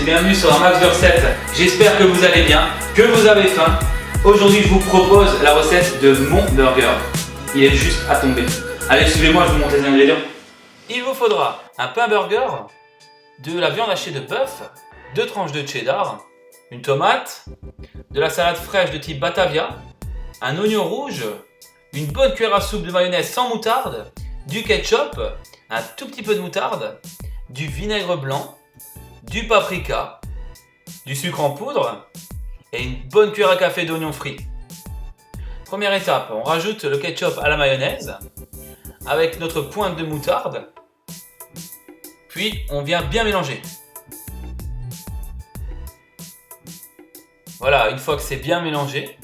bienvenue sur un max de recettes. J'espère que vous allez bien, que vous avez faim. Aujourd'hui je vous propose la recette de mon burger. Il est juste à tomber. Allez, suivez-moi, je vous montre les ingrédients. Il vous faudra un pain burger, de la viande hachée de bœuf, 2 tranches de cheddar, une tomate, de la salade fraîche de type Batavia, un oignon rouge, une bonne cuillère à soupe de mayonnaise sans moutarde, du ketchup, un tout petit peu de moutarde, du vinaigre blanc, du paprika, du sucre en poudre et une bonne cuillère à café d'oignons frits. Première étape, on rajoute le ketchup à la mayonnaise avec notre pointe de moutarde, puis on vient bien mélanger. Voilà, une fois que c'est bien mélangé,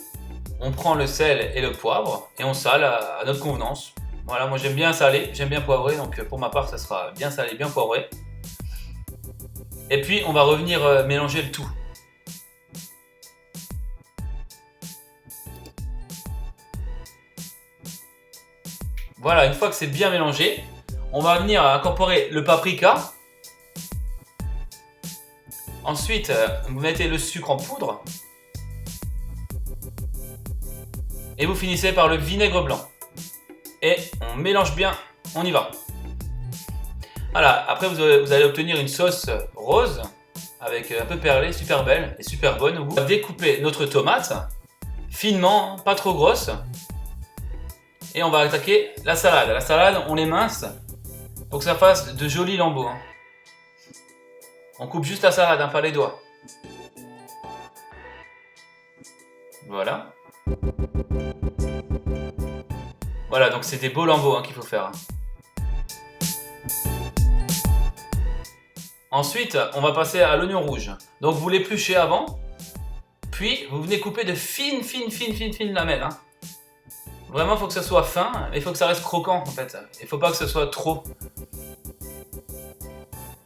on prend le sel et le poivre et on sale à notre convenance. Voilà, moi j'aime bien salé, j'aime bien poivré, donc pour ma part ça sera bien salé, bien poivré. Et puis on va revenir mélanger le tout. Voilà, une fois que c'est bien mélangé, on va venir incorporer le paprika. Ensuite, vous mettez le sucre en poudre. Et vous finissez par le vinaigre blanc. Et on mélange bien, on y va. Voilà, après vous allez obtenir une sauce rose avec un peu perlée, super belle et super bonne au goût. On va découper notre tomate finement, pas trop grosse. Et on va attaquer la salade. La salade, on l'émince pour que ça fasse de jolis lambeaux. On coupe juste la salade, pas les doigts. Voilà. Voilà, donc c'est des beaux lambeaux qu'il faut faire. Ensuite, on va passer à l'oignon rouge. Donc vous l'épluchez avant, puis vous venez couper de fines lamelles. Vraiment, il faut que ça soit fin, mais il faut que ça reste croquant en fait. Il ne faut pas que ce soit trop.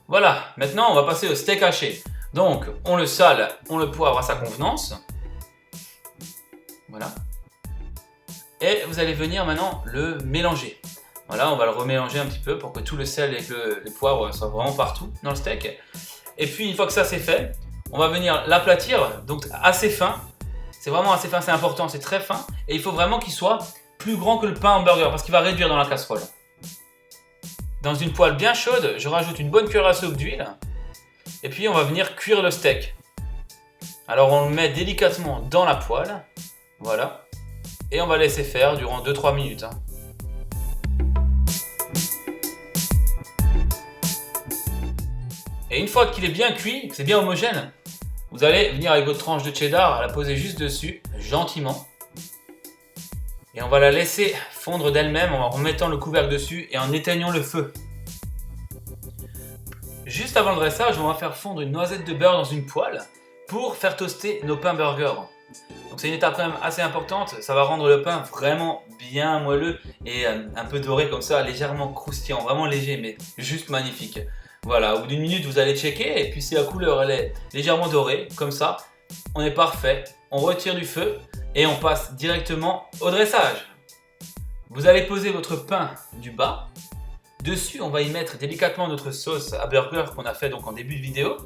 Voilà, maintenant on va passer au steak haché. Donc on le sale, on le poivre à sa convenance. Voilà. Et vous allez venir maintenant le mélanger. Voilà, on va le remélanger un petit peu pour que tout le sel et que le poivre soient vraiment partout dans le steak. Et puis une fois que ça c'est fait, on va venir l'aplatir, donc assez fin. C'est vraiment assez fin, c'est important, c'est très fin. Et il faut vraiment qu'il soit plus grand que le pain hamburger parce qu'il va réduire dans la casserole. Dans une poêle bien chaude, je rajoute une bonne cuillère à soupe d'huile. Et puis on va venir cuire le steak. Alors on le met délicatement dans la poêle. Voilà. Et on va laisser faire durant 2-3 minutes. Et une fois qu'il est bien cuit, que c'est bien homogène, vous allez venir avec votre tranche de cheddar, la poser juste dessus, gentiment. Et on va la laisser fondre d'elle-même en remettant le couvercle dessus et en éteignant le feu. Juste avant le dressage, on va faire fondre une noisette de beurre dans une poêle pour faire toaster nos pains burgers. Donc c'est une étape quand même assez importante, ça va rendre le pain vraiment bien moelleux et un peu doré comme ça, légèrement croustillant, vraiment léger mais juste magnifique. Voilà, au bout d'une minute vous allez checker et puis si la couleur elle est légèrement dorée, comme ça, on est parfait. On retire du feu et on passe directement au dressage. Vous allez poser votre pain du bas. Dessus, on va y mettre délicatement notre sauce à burger qu'on a fait donc en début de vidéo.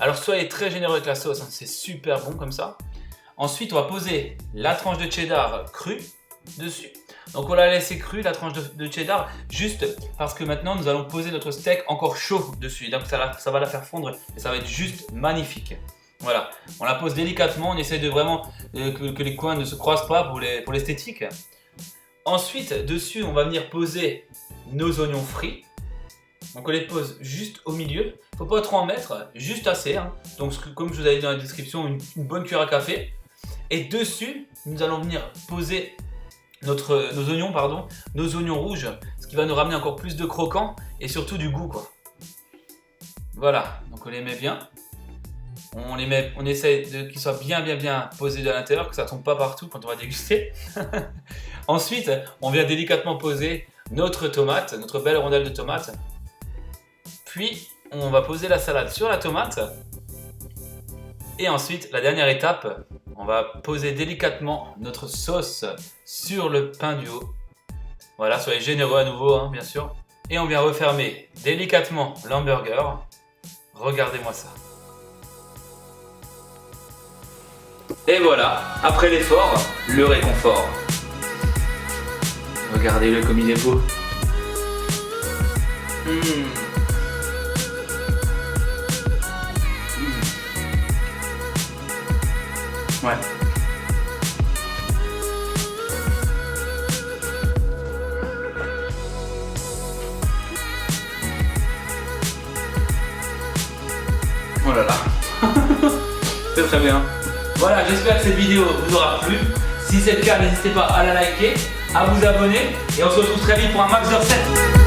Alors soyez très généreux avec la sauce, c'est super bon comme ça. Ensuite, on va poser la tranche de cheddar crue dessus. Donc on l'a laissé crue, la tranche de cheddar, juste parce que maintenant nous allons poser notre steak encore chaud dessus. Donc ça va la faire fondre et ça va être juste magnifique. Voilà, on la pose délicatement, on essaie de vraiment que les coins ne se croisent pas pour l'esthétique. Ensuite, dessus, on va venir poser nos oignons frits. Donc on les pose juste au milieu. Il ne faut pas trop en mettre, juste assez. Donc comme je vous avais dit dans la description, une bonne cuillère à café. Et dessus, nous allons venir poser nos oignons rouges, ce qui va nous ramener encore plus de croquant et surtout du goût, quoi. Voilà, donc on les met bien. On essaie qu'ils soient bien posés de l'intérieur, que ça ne tombe pas partout quand on va déguster. Ensuite, on vient délicatement poser notre tomate, notre belle rondelle de tomate. Puis, on va poser la salade sur la tomate. Et ensuite, la dernière étape, on va poser délicatement notre sauce sur le pain du haut. Voilà, soyez généreux à nouveau, bien sûr. Et on vient refermer délicatement l'hamburger. Regardez-moi ça. Et voilà, après l'effort, le réconfort. Regardez-le comme il est beau. Ouais. Oh là là. C'est très bien. Voilà, j'espère que cette vidéo vous aura plu. Si c'est le cas, n'hésitez pas à la liker, à vous abonner et on se retrouve très vite pour un max de recettes.